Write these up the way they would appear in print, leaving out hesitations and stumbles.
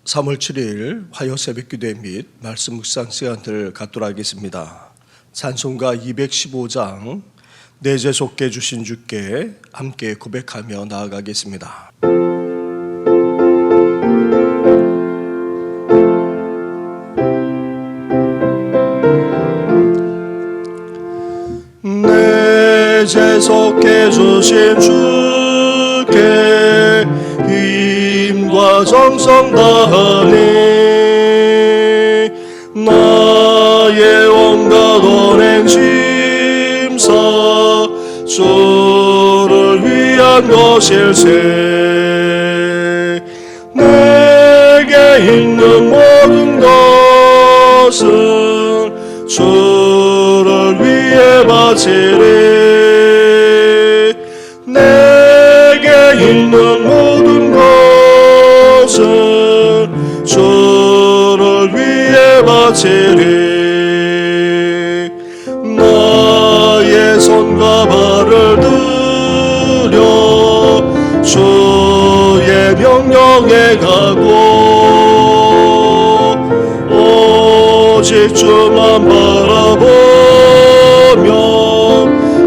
3월 7일 화요 새벽 기도회 및 말씀 묵상 시간을 갖도록 하겠습니다. 찬송가 215장 내 죄 속게 주신 주께 함께 고백하며 나아가겠습니다. 내 죄 속게 주신 주께 힘과 정성 다하니 나의 온갖 언행 심사 주를 위한 것일세. 내게 있는 모든 것을 주를 위해 바치리. 내게 있는 모든 것을 주를 위해 바치리. 나의 손과 발을 들여 주의 명령에 가고 오직 주만 바라보며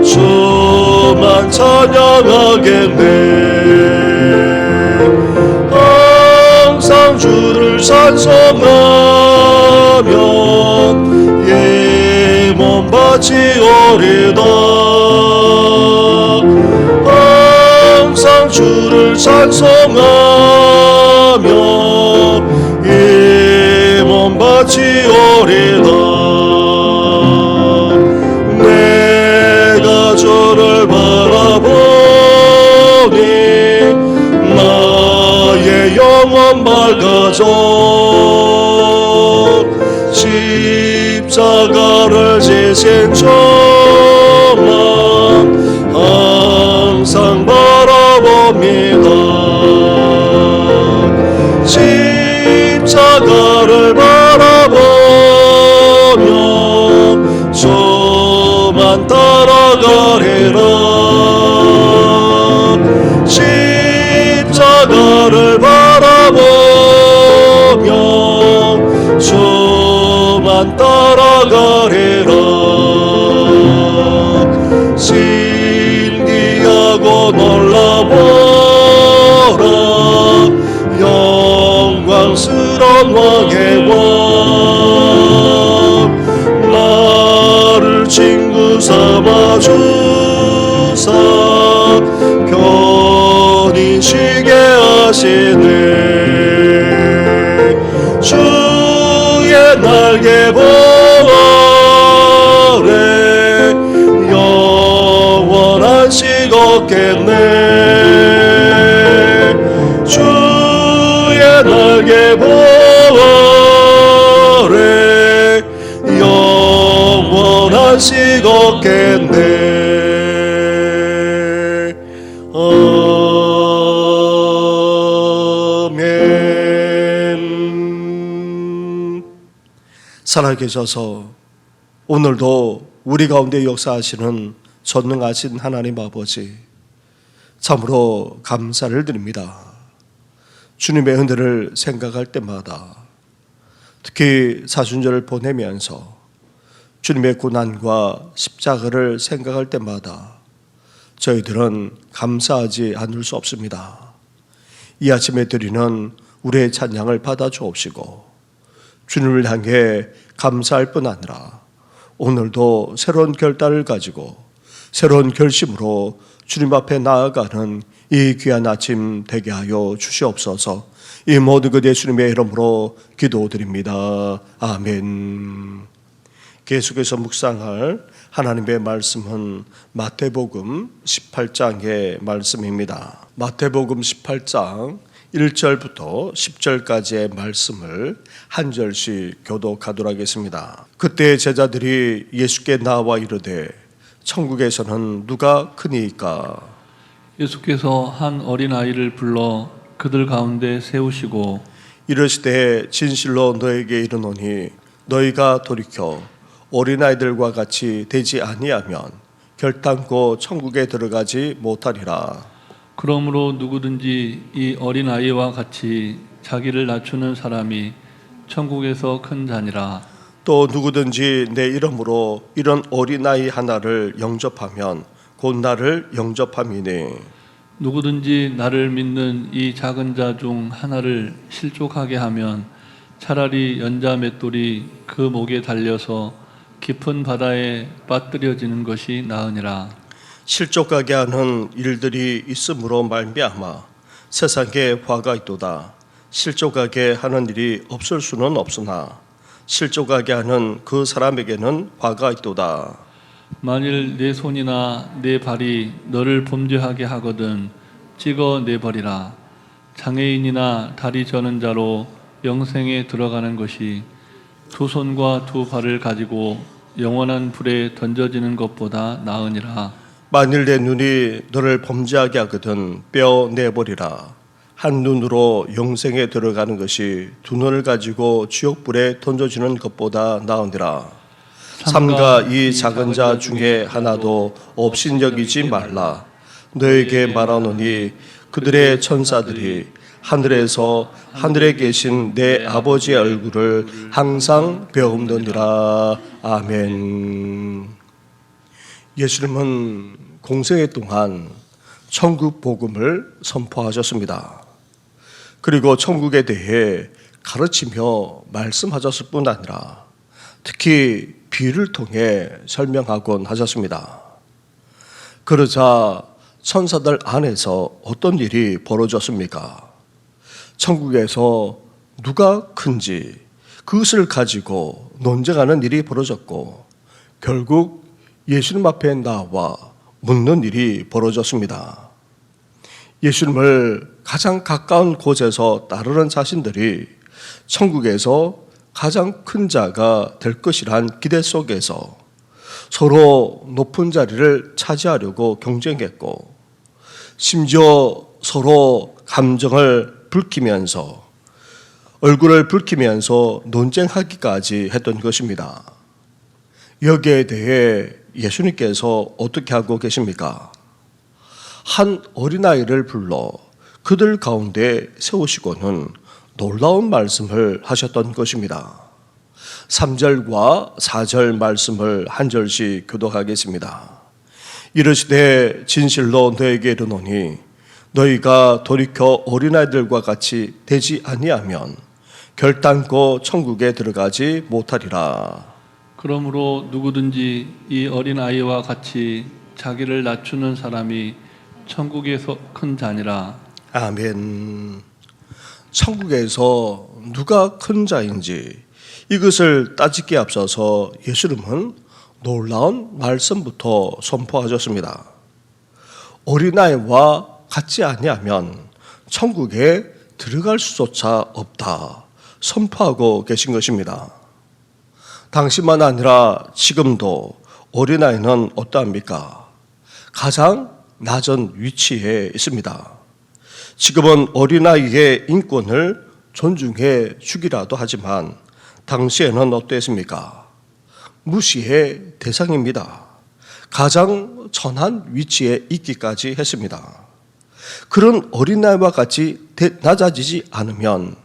주만 찬양하겠네. 항상 주를 찬송하며 예 몸 바치오리다. 항상 주를 찬송하며 예 몸 바치오리다. 내가 주를 바라보니 나의 영혼 밝아져. 십자가를 지신 주만 항상 바라봅니다. 십자가를 바라보며 주만 따라가리라. 십자가를 바라보며 주만 따라가리라. 신기하고 놀라워라. 영광스러운 왕의 왕 나를 친구 삼아 주사 편히 쉬게 하시네. 주의 날개 보 아래 영원한 식 없겠네. 주의 날개 보 아래 영원한 식 없겠네. 살아계셔서 오늘도 우리 가운데 역사하시는 전능하신 하나님 아버지, 참으로 감사를 드립니다. 주님의 은혜를 생각할 때마다, 특히 사순절을 보내면서 주님의 고난과 십자가를 생각할 때마다 저희들은 감사하지 않을 수 없습니다. 이 아침에 드리는 우리의 찬양을 받아 주옵시고 주님을 향해 감사할 뿐 아니라 오늘도 새로운 결단을 가지고 새로운 결심으로 주님 앞에 나아가는 이 귀한 아침 되게 하여 주시옵소서. 이 모든 것 예수님의 이름으로 기도드립니다. 아멘. 계속해서 묵상할 하나님의 말씀은 마태복음 18장의 말씀입니다. 마태복음 18장 1절부터 10절까지의 말씀을 한 절씩 교독하도록 하겠습니다. 그때 제자들이 예수께 나와 이르되 천국에서는 누가 크니이까? 예수께서 한 어린아이를 불러 그들 가운데 세우시고 이르시되 진실로 너에게 이르노니 너희가 돌이켜 어린아이들과 같이 되지 아니하면 결단코 천국에 들어가지 못하리라. 그러므로 누구든지 이 어린아이와 같이 자기를 낮추는 사람이 천국에서 큰 자니라. 또 누구든지 내 이름으로 이런 어린아이 하나를 영접하면 곧 나를 영접함이니 누구든지 나를 믿는 이 작은 자 중 하나를 실족하게 하면 차라리 연자 맷돌이 그 목에 달려서 깊은 바다에 빠뜨려지는 것이 나으니라. 실족하게 하는 일들이 있음으로 말미암아 세상에 화가 있도다. 실족하게 하는 일이 없을 수는 없으나 실족하게 하는 그 사람에게는 화가 있도다. 만일 내 손이나 내 발이 너를 범죄하게 하거든 찍어 내버리라. 장애인이나 다리 저는 자로 영생에 들어가는 것이 두 손과 두 발을 가지고 영원한 불에 던져지는 것보다 나으니라. 만일 내 눈이 너를 범죄하게 하거든 빼어 내버리라. 한 눈으로 영생에 들어가는 것이 두 눈을 가지고 지옥불에 던져지는 것보다 나으니라. 삼가 이 작은 자 중에 하나도 업신여기지 말라. 너에게 말하노니 그들의 천사들이 하늘에서 하늘에 계신 내 아버지의 얼굴을 항상 배움느니라. 아멘. 예수님은 공생애 동안 천국 복음을 선포하셨습니다. 그리고 천국에 대해 가르치며 말씀하셨을 뿐 아니라 특히 비유를 통해 설명하곤 하셨습니다. 그러자 천사들 안에서 어떤 일이 벌어졌습니까? 천국에서 누가 큰지 그것을 가지고 논쟁하는 일이 벌어졌고 결국 예수님 앞에 나와 묻는 일이 벌어졌습니다. 예수님을 가장 가까운 곳에서 따르는 자신들이 천국에서 가장 큰 자가 될 것이란 기대 속에서 서로 높은 자리를 차지하려고 경쟁했고 심지어 서로 감정을 붉히면서 얼굴을 붉히면서 논쟁하기까지 했던 것입니다. 여기에 대해 예수님께서 어떻게 하고 계십니까? 한 어린아이를 불러 그들 가운데 세우시고는 놀라운 말씀을 하셨던 것입니다. 3절과 4절 말씀을 한 절씩 교독하겠습니다. 이르시되 진실로 너에게 이르노니 너희가 돌이켜 어린아이들과 같이 되지 아니하면 결단코 천국에 들어가지 못하리라. 그러므로 누구든지 이 어린 아이와 같이 자기를 낮추는 사람이 천국에서 큰 자니라. 아멘. 천국에서 누가 큰 자인지 이것을 따지기에 앞서서 예수님은 놀라운 말씀부터 선포하셨습니다. 어린아이와 같지 아니하면 천국에 들어갈 수조차 없다 선포하고 계신 것입니다. 당시만 아니라 지금도 어린아이는 어떠합니까? 가장 낮은 위치에 있습니다. 지금은 어린아이의 인권을 존중해 주기라도 하지만 당시에는 어땠습니까? 무시의 대상입니다. 가장 천한 위치에 있기까지 했습니다. 그런 어린아이와 같이 낮아지지 않으면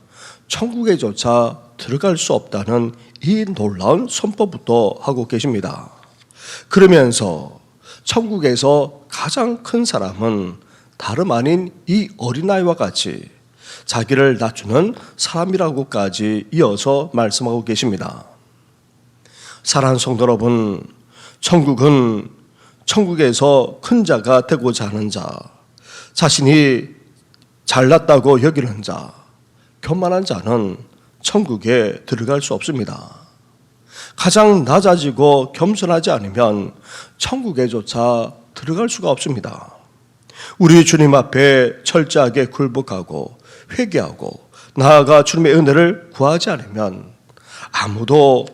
천국에조차 들어갈 수 없다는 이 놀라운 선포부터 하고 계십니다. 그러면서 천국에서 가장 큰 사람은 다름 아닌 이 어린아이와 같이 자기를 낮추는 사람이라고까지 이어서 말씀하고 계십니다. 사랑하는 성도 여러분, 천국은 천국에서 큰 자가 되고자 하는 자, 자신이 잘났다고 여기는 자, 교만한 자는 천국에 들어갈 수 없습니다. 가장 낮아지고 겸손하지 않으면 천국에조차 들어갈 수가 없습니다. 우리 주님 앞에 철저하게 굴복하고 회개하고 나아가 주님의 은혜를 구하지 않으면 아무도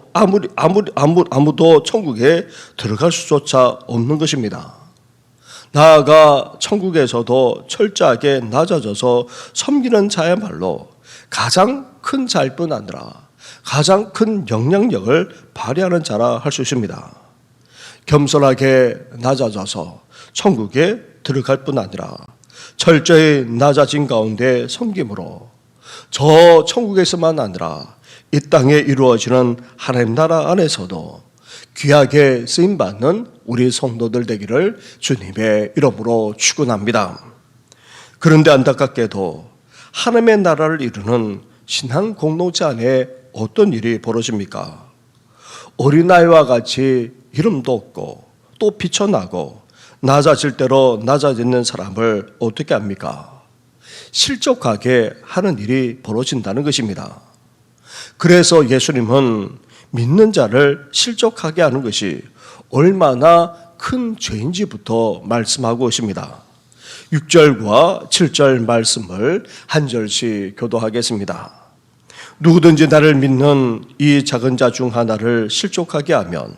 천국에 들어갈 수조차 없는 것입니다. 나아가 천국에서도 철저하게 낮아져서 섬기는 자야말로 가장 큰 자일 뿐 아니라 가장 큰 영향력을 발휘하는 자라 할 수 있습니다. 겸손하게 낮아져서 천국에 들어갈 뿐 아니라 철저히 낮아진 가운데 섬김으로 저 천국에서만 아니라 이 땅에 이루어지는 하나님 나라 안에서도 귀하게 쓰임받는 우리 성도들 되기를 주님의 이름으로 축원합니다. 그런데 안타깝게도 하나님의 나라를 이루는 신앙 공동체 안에 어떤 일이 벌어집니까? 어린아이와 같이 이름도 없고 또 비춰나고 낮아질 대로 낮아지는 사람을 어떻게 합니까? 실족하게 하는 일이 벌어진다는 것입니다. 그래서 예수님은 믿는 자를 실족하게 하는 것이 얼마나 큰 죄인지부터 말씀하고 오십니다. 6절과 7절 말씀을 한 절씩 교도하겠습니다. 누구든지 나를 믿는 이 작은 자 중 하나를 실족하게 하면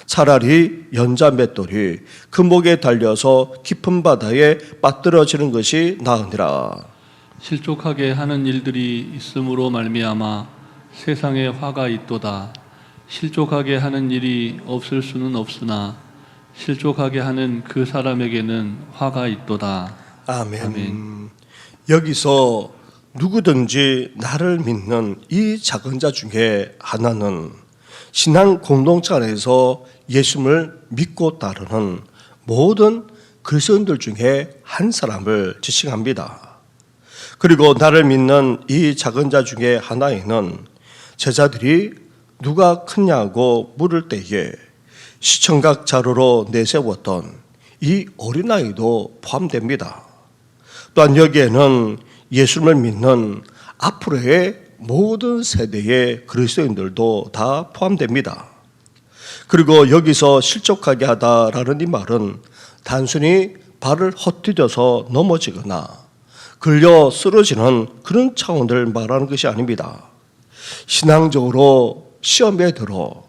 차라리 연자 맷돌이 그 목에 달려서 깊은 바다에 빠뜨려지는 것이 나으니라. 실족하게 하는 일들이 있음으로 말미암아 세상에 화가 있도다. 실족하게 하는 일이 없을 수는 없으나 실족하게 하는 그 사람에게는 화가 있도다. 아멘. 아멘. 여기서 누구든지 나를 믿는 이 작은 자 중에 하나는 신앙 공동체 안에서 예수님을 믿고 따르는 모든 그리스도인들 중에 한 사람을 지칭합니다. 그리고 나를 믿는 이 작은 자 중에 하나에는 제자들이 누가 크냐고 물을 때에 시청각 자루로 내세웠던 이 어린아이도 포함됩니다. 또한 여기에는 예수님을 믿는 앞으로의 모든 세대의 그리스도인들도 다 포함됩니다. 그리고 여기서 실족하게 하다라는 이 말은 단순히 발을 헛디뎌서 넘어지거나 걸려 쓰러지는 그런 차원을 말하는 것이 아닙니다. 신앙적으로 시험에 들어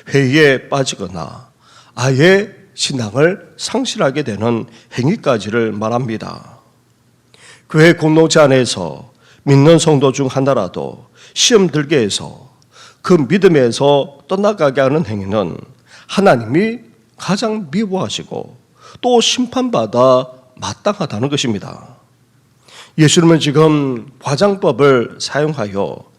회의에 빠지거나 아예 신앙을 상실하게 되는 행위까지를 말합니다. 교회 공동체 안에서 믿는 성도 중 하나라도 시험 들게 해서 그 믿음에서 떠나가게 하는 행위는 하나님이 가장 미워하시고 또 심판받아 마땅하다는 것입니다. 예수님은 지금 과장법을 사용하여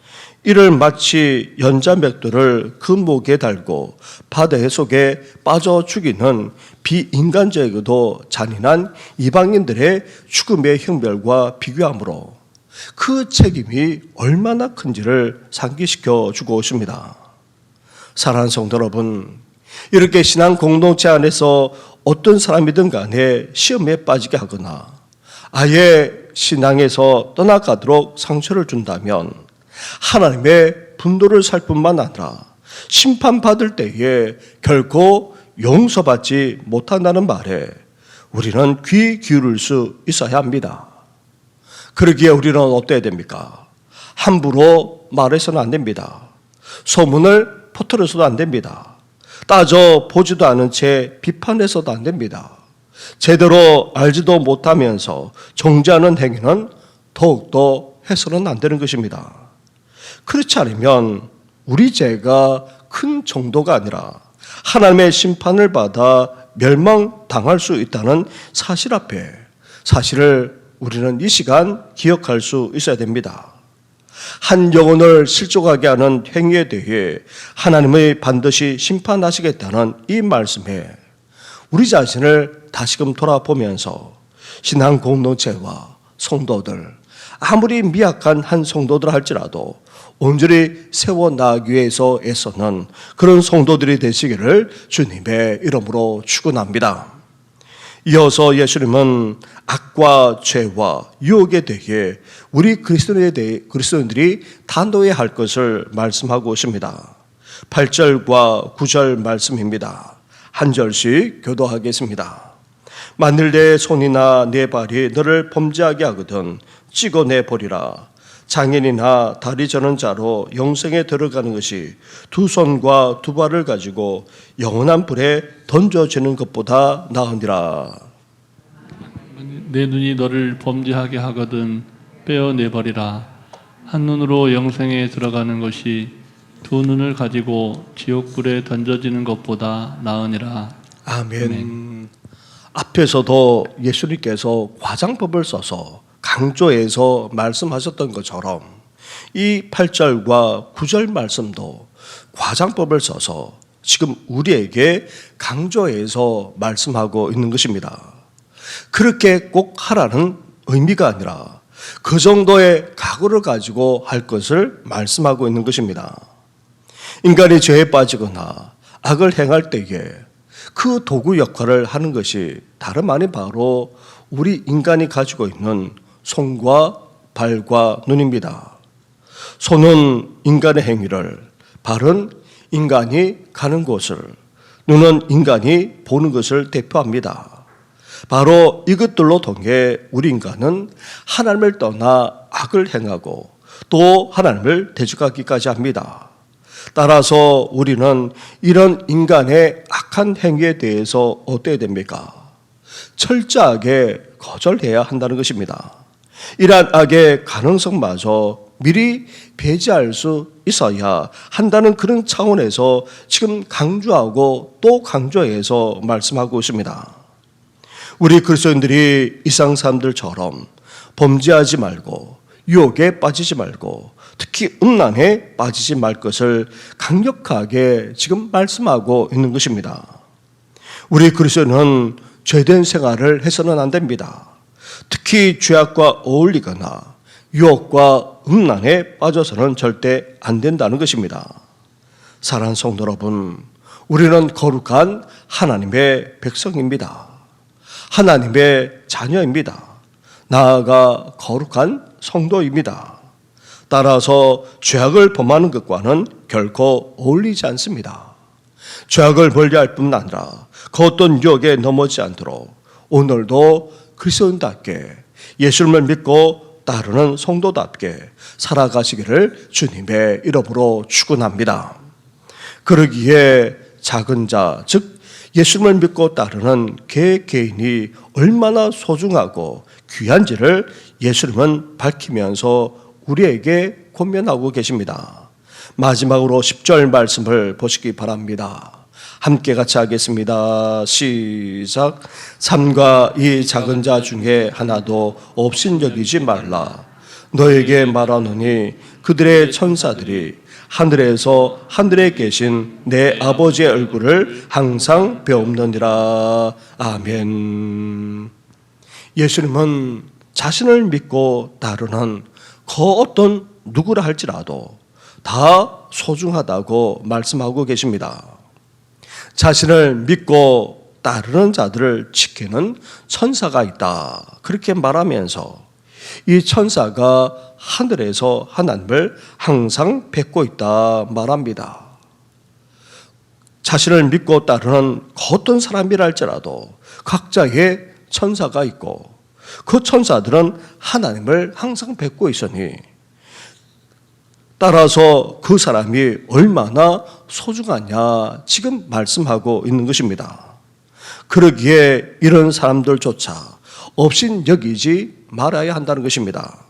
이를 마치 연자 맷돌을 그 목에 달고 바다 속에 빠져 죽이는 비인간적이고도 잔인한 이방인들의 죽음의 형벌과 비교하므로 그 책임이 얼마나 큰지를 상기시켜 주고 있습니다. 사랑하는 성도 여러분, 이렇게 신앙 공동체 안에서 어떤 사람이든 간에 시험에 빠지게 하거나 아예 신앙에서 떠나가도록 상처를 준다면 하나님의 분노를 살 뿐만 아니라 심판받을 때에 결코 용서받지 못한다는 말에 우리는 귀 기울일 수 있어야 합니다. 그러기에 우리는 어때야 됩니까? 함부로 말해서는 안 됩니다. 소문을 퍼뜨려서도 안 됩니다. 따져 보지도 않은 채 비판해서도 안 됩니다. 제대로 알지도 못하면서 정죄하는 행위는 더욱더 해서는 안 되는 것입니다. 그렇지 않으면 우리 죄가 큰 정도가 아니라 하나님의 심판을 받아 멸망당할 수 있다는 사실 앞에 사실을 우리는 이 시간 기억할 수 있어야 됩니다. 한 영혼을 실족하게 하는 행위에 대해 하나님의 반드시 심판하시겠다는 이 말씀에 우리 자신을 다시금 돌아보면서 신앙 공동체와 성도들, 아무리 미약한 한 성도들 할지라도 온전히 세워나가기 위해서 애쓰는 그런 성도들이 되시기를 주님의 이름으로 축원합니다. 이어서 예수님은 악과 죄와 유혹에 대해 우리 그리스도인들이 단호해야 할 것을 말씀하고 있습니다. 8절과 9절 말씀입니다. 한 절씩 교도하겠습니다. 만일 내 손이나 내 발이 너를 범죄하게 하거든 찍어내버리라. 장애인이나 다리 저는 자로 영생에 들어가는 것이 두 손과 두 발을 가지고 영원한 불에 던져지는 것보다 나으니라. 내 눈이 너를 범죄하게 하거든 빼어내버리라. 한 눈으로 영생에 들어가는 것이 두 눈을 가지고 지옥불에 던져지는 것보다 나으니라. 아멘. 앞에서도 예수님께서 과장법을 써서 강조해서 말씀하셨던 것처럼 이 8절과 9절 말씀도 과장법을 써서 지금 우리에게 강조해서 말씀하고 있는 것입니다. 그렇게 꼭 하라는 의미가 아니라 그 정도의 각오를 가지고 할 것을 말씀하고 있는 것입니다. 인간이 죄에 빠지거나 악을 행할 때에 그 도구 역할을 하는 것이 다름 아닌 바로 우리 인간이 가지고 있는 손과 발과 눈입니다. 손은 인간의 행위를, 발은 인간이 가는 곳을, 눈은 인간이 보는 것을 대표합니다. 바로 이것들로 통해 우리 인간은 하나님을 떠나 악을 행하고 또 하나님을 대적하기까지 합니다. 따라서 우리는 이런 인간의 악한 행위에 대해서 어때야 됩니까? 철저하게 거절해야 한다는 것입니다. 이러한 악의 가능성마저 미리 배제할 수 있어야 한다는 그런 차원에서 지금 강조하고 또 강조해서 말씀하고 있습니다. 우리 그리스도인들이 이상 사람들처럼 범죄하지 말고 유혹에 빠지지 말고 특히 음란에 빠지지 말 것을 강력하게 지금 말씀하고 있는 것입니다. 우리 그리스도인은 죄된 생활을 해서는 안 됩니다. 특히 죄악과 어울리거나 유혹과 음란에 빠져서는 절대 안 된다는 것입니다. 사랑하는 성도 여러분, 우리는 거룩한 하나님의 백성입니다. 하나님의 자녀입니다. 나아가 거룩한 성도입니다. 따라서 죄악을 범하는 것과는 결코 어울리지 않습니다. 죄악을 멀리할 뿐만 아니라 그 어떤 유혹에 넘어지지 않도록 오늘도 그리스도인답게 예수님을 믿고 따르는 성도답게 살아가시기를 주님의 이름으로 축원합니다. 그러기에 작은 자, 즉 예수님을 믿고 따르는 개인이 얼마나 소중하고 귀한지를 예수님은 밝히면서 우리에게 권면하고 계십니다. 마지막으로 10절 말씀을 보시기 바랍니다. 함께 같이 하겠습니다. 시작. 삼가 이 작은 자 중에 하나도 없인 여기지 말라. 너에게 말하노니 그들의 천사들이 하늘에서 하늘에 계신 내 아버지의 얼굴을 항상 배움느니라. 아멘. 예수님은 자신을 믿고 따르는 그 어떤 누구라 할지라도 다 소중하다고 말씀하고 계십니다. 자신을 믿고 따르는 자들을 지키는 천사가 있다. 그렇게 말하면서 이 천사가 하늘에서 하나님을 항상 뵙고 있다 말합니다. 자신을 믿고 따르는 어떤 사람이라 할지라도 각자의 천사가 있고 그 천사들은 하나님을 항상 뵙고 있으니 따라서 그 사람이 얼마나 소중하냐 지금 말씀하고 있는 것입니다. 그러기에 이런 사람들조차 없인 여기지 말아야 한다는 것입니다.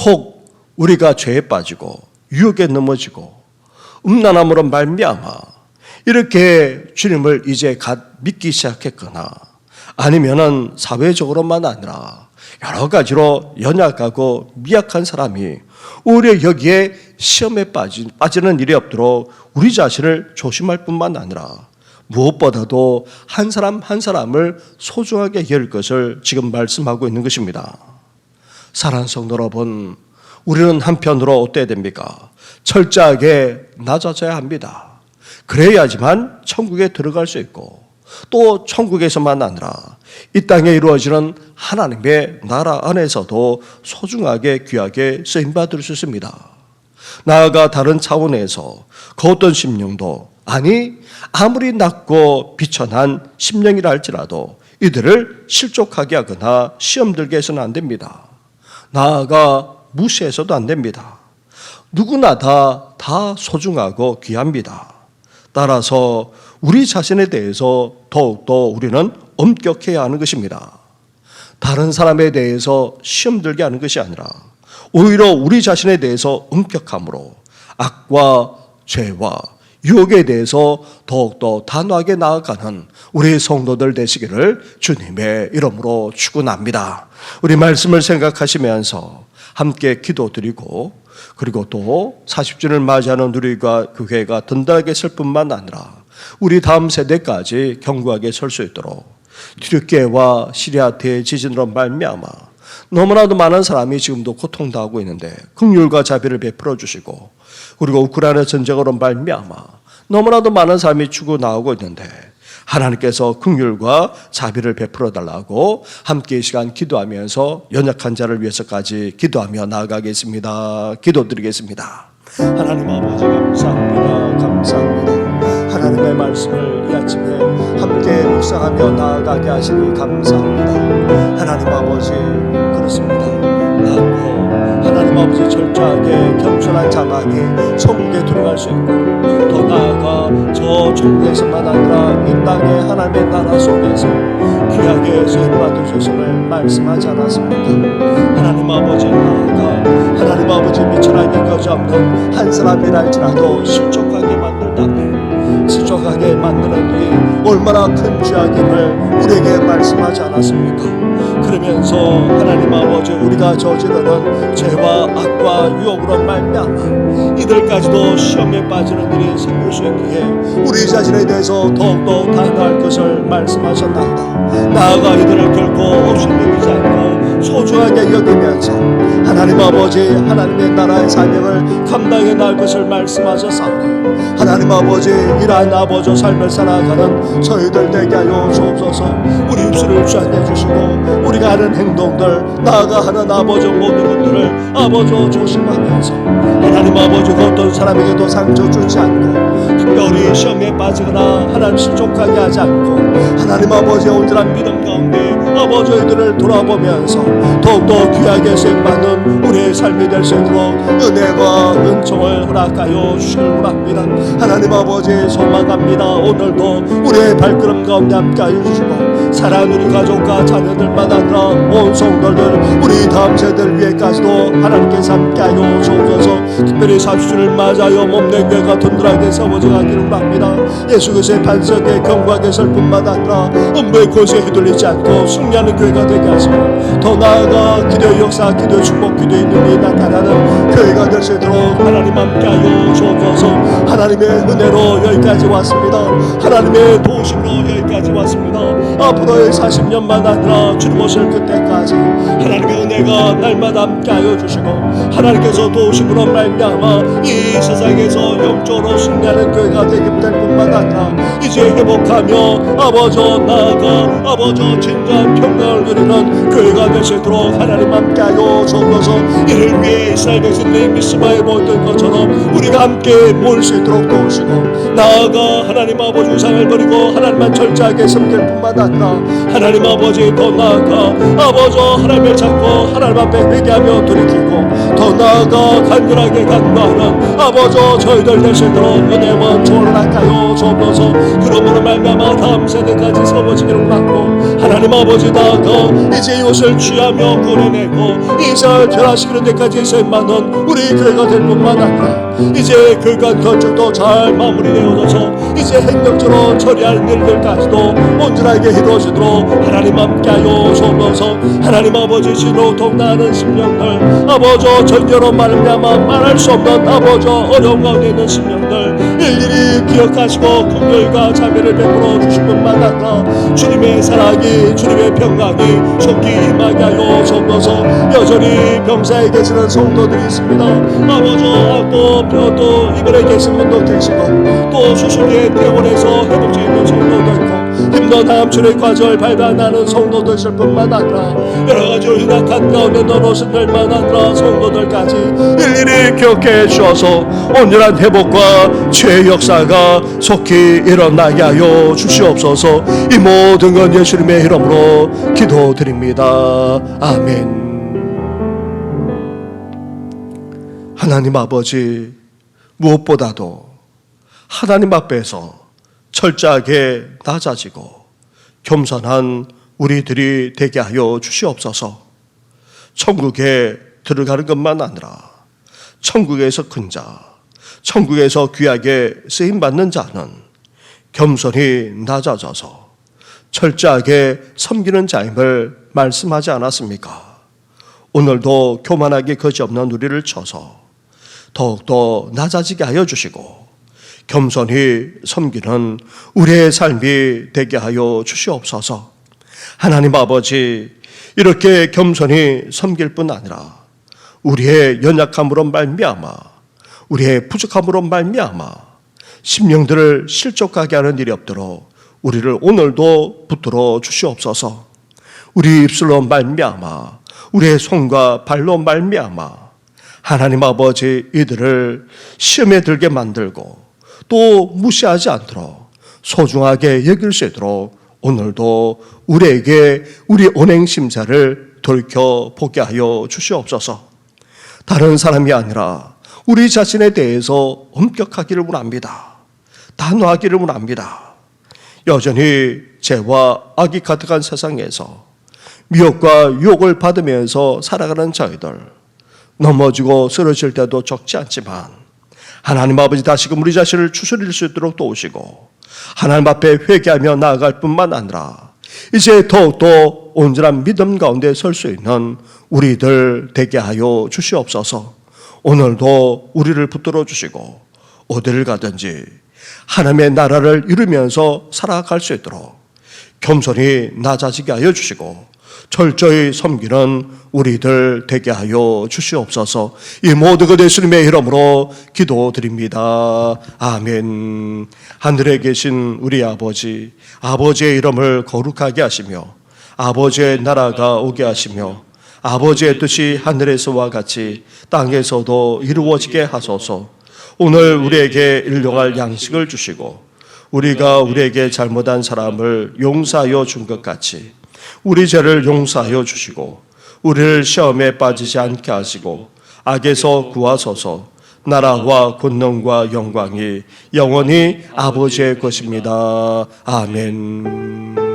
혹 우리가 죄에 빠지고 유혹에 넘어지고 음란함으로 말미암아 이렇게 주님을 이제 갓 믿기 시작했거나 아니면은 사회적으로만 아니라 여러 가지로 연약하고 미약한 사람이 오히려 여기에 시험에 빠지는 일이 없도록 우리 자신을 조심할 뿐만 아니라 무엇보다도 한 사람 한 사람을 소중하게 여길 것을 지금 말씀하고 있는 것입니다. 사랑하는 성도 여러분, 우리는 한편으로 어때야 됩니까? 철저하게 낮아져야 합니다. 그래야지만 천국에 들어갈 수 있고 또 천국에서만 아니라 이 땅에 이루어지는 하나님의 나라 안에서도 소중하게 귀하게 쓰임받을 수 있습니다. 나아가 다른 차원에서 그 어떤 심령도 아니 아무리 낮고 비천한 심령이라 할지라도 이들을 실족하게 하거나 시험 들게 해서는 안 됩니다. 나아가 무시해서도 안 됩니다. 누구나 다 소중하고 귀합니다. 따라서 우리 자신에 대해서 더욱더 우리는 엄격해야 하는 것입니다. 다른 사람에 대해서 시험 들게 하는 것이 아니라 오히려 우리 자신에 대해서 엄격함으로 악과 죄와 유혹에 대해서 더욱더 단호하게 나아가는 우리 성도들 되시기를 주님의 이름으로 축원합니다. 우리 말씀을 생각하시면서 함께 기도드리고 그리고 또 40주년을 맞이하는 우리가 교회가 든든하게 설 뿐만 아니라 우리 다음 세대까지 견고하게 설 수 있도록 튀르키예와 시리아 대지진으로 말미암아 너무나도 많은 사람이 지금도 고통당하고 있는데 긍휼과 자비를 베풀어 주시고, 그리고 우크라이나 전쟁으로 말미암아 너무나도 많은 사람이 죽어나오고 있는데 하나님께서 긍휼과 자비를 베풀어 달라고 함께 이 시간 기도하면서 연약한 자를 위해서까지 기도하며 나아가겠습니다. 기도드리겠습니다. 하나님 아버지 감사합니다. 감사합니다. 하나님의 말씀을 이 아침에 함께 묵상하며 나아가게 하시니 감사합니다. 하나님 아버지 그렇습니다. 나고 하나님 아버지 철저하게 겸손한 자만이 천국에 들어갈 수 있고, 더 나아가 저 천국에서만 아니라 이 땅의 하나님의 나라 속에서 귀하게 쓰임받으셨음을 말씀하지 않았습니까? 하나님 아버지 나아가 하나님 아버지 미천하게 거저없는 한 사람이랄지라도 실족하게 만든다면 실족하게 만드는 일이 얼마나 큰 죄악임을 우리에게 말씀하지 않았습니까? 그러면서 하나님 아버지 우리가 저지르는 죄와 악과 유혹으로 말미암아 이들까지도 시험에 빠지는 일이 생길 수 있기에 우리 자신에 대해서 더욱더 단호할 것을 말씀하셨나이다. 나아가 이들을 결코 없이 여기지 않고 소중하게 여기면서 하나님 아버지 하나님의 나라의 사명을 감당해 나갈 것을 말씀하셨사오니 하나님 아버지 이러한 아버지 삶을 살아가는 저희들 되게 하여 주옵소서. 우리 입술을 주안해 주시고 우리가 하는 행동들 나아가 하는 아버지 모든 것들을 아버지 조심하면서 하나님 아버지 어떤 사람에게도 상처 주지 않고 특별히 시험에 빠지거나 하나님 실족하게 하지 않고 하나님 아버지의 온전한 믿음 가운데 아버지 이들을 돌아보면서 더욱더 귀하게 쓰임받는 우리의 삶이 될 수 있도록 은혜와 은총을 허락하여 주시길 원합니다. 하나님 아버지 소망합니다. 오늘도 우리의 발걸음 가운데 함께하여 주시고 사랑하는 우리 가족과 자녀들만 아니라 온 성도들 우리 다음 세대를 위해까지도 하나님께서 함께하여 주옵소서. 특별히 40주를 맞아요 몸된 교회가 든든하게 세워져가기를 바랍니다. 예수 그리스도의 반석에 견고하게 설 뿐만 아니라 음부의 권세에 휘둘리지 않고 승리하는 교회가 되게 하시고, 더 나아가 기도의 역사, 기도의 축복, 기도의 능력이 나타나는 교회가 될 수 있도록 하나님 함께하여 주옵소서. 하나님의 은혜로 여기까지 왔습니다. 하나님의 도우심으로 여기까지 왔습니다. 앞으로의 40년만 아니라 주님 오실 그때까지 하나님의 은혜가 날마다 함께하여 주시고 하나님께서 도우심으로 말미암아 이 세상에서 영적으로 승리하는 교회가 되게 될 뿐만 아니라 이제 회복하며 아버지 나아가 아버지 진정한 평강을 누리는 교회가 될 수 있도록 하나님 함께하여 주옵소서. 이를 위해 이스라엘에서 내 미스바에 모였던 것처럼 우리가 함께 모일 수 있도록 도우시고 나아가 하나님 아버지 우상을 버리고 하나님만 철저하게 섬길 뿐만 아니라 하나님 아버지 더 나아가 아버지 하나님을 찾고 하나님 앞에 회개하며 돌이키고 더 나아가 간절하게 간구하는 아버지 저희들 될 수 있도록 은혜와 조언을 할까요 주옵소서. 그러므로 말미암아 다음 세대까지 세워지기를 원하고 하나님 아버지 나아가 이제 이것을 취하며 구원해내고 이 세상을 변화시키는 데까지 세임받는 우리 교회가 될 뿐만 아니라 이제 교육관 건축도 잘 마무리되어져서 이제 행정적으로 처리할 일들까지도 온전하게 이루어지도록 하나님 함께하여 주옵소서. 하나님 아버지 진로 동나는 심령들 아버지 전제로 말미암아 말할 수 없는 아버지 어려운 가운데 있는 심령들 일일이 기억하시고 긍휼과 자비를 베풀어 주실 뿐만 아니라 주님의 사랑이 주님의 평강이 속히 임하게 하여 주옵소서. 여전히 병사에 계시는 성도들이 있습니다. 아버지 또 뼈도 이번에 계신 분도 계시고 또 수술에 퇴원해서 회복되어 있는 성도도 있고 힘든 암출의 과정을 밟아나는 성도들 있을 뿐만 아니라 여러가지 연약한 가운데 넘어선 들만 아니라 성도들까지 일일이 기억해 주셔서 온전한 회복과 죄의 역사가 속히 일어나게 하여 주시옵소서. 이 모든 건 예수님의 이름으로 기도드립니다. 아멘. 하나님 아버지 무엇보다도 하나님 앞에서 철저하게 낮아지고 겸손한 우리들이 되게 하여 주시옵소서. 천국에 들어가는 것만 아니라 천국에서 큰 자, 천국에서 귀하게 쓰임받는 자는 겸손히 낮아져서 철저하게 섬기는 자임을 말씀하지 않았습니까? 오늘도 교만하게 거지없는 우리를 쳐서 더욱더 낮아지게 하여 주시고 겸손히 섬기는 우리의 삶이 되게 하여 주시옵소서. 하나님 아버지, 이렇게 겸손히 섬길 뿐 아니라 우리의 연약함으로 말미암아, 우리의 부족함으로 말미암아 심령들을 실족하게 하는 일이 없도록 우리를 오늘도 붙들어 주시옵소서. 우리 입술로 말미암아, 우리의 손과 발로 말미암아 하나님 아버지, 이들을 시험에 들게 만들고 또 무시하지 않도록 소중하게 여길 수 있도록 오늘도 우리에게 우리 언행심사를 돌이켜보게 하여 주시옵소서. 다른 사람이 아니라 우리 자신에 대해서 엄격하기를 원합니다. 단호하기를 원합니다. 여전히 죄와 악이 가득한 세상에서 미혹과 유혹을 받으면서 살아가는 저희들, 넘어지고 쓰러질 때도 적지 않지만 하나님 아버지, 다시금 우리 자신을 추스릴 수 있도록 도우시고 하나님 앞에 회개하며 나아갈 뿐만 아니라 이제 더욱더 온전한 믿음 가운데 설 수 있는 우리들 되게 하여 주시옵소서. 오늘도 우리를 붙들어 주시고 어디를 가든지 하나님의 나라를 이루면서 살아갈 수 있도록 겸손히 낮아지게 하여 주시고 철저히 섬기는 우리들 되게 하여 주시옵소서. 이 모든 것 예수님의 이름으로 기도드립니다. 아멘. 하늘에 계신 우리 아버지, 아버지의 이름을 거룩하게 하시며 아버지의 나라가 오게 하시며 아버지의 뜻이 하늘에서와 같이 땅에서도 이루어지게 하소서. 오늘 우리에게 일용할 양식을 주시고 우리가 우리에게 잘못한 사람을 용서하여 준 것 같이 우리 죄를 용서하여 주시고 우리를 시험에 빠지지 않게 하시고 악에서 구하소서. 나라와 권능과 영광이 영원히 아버지의 것입니다. 아멘.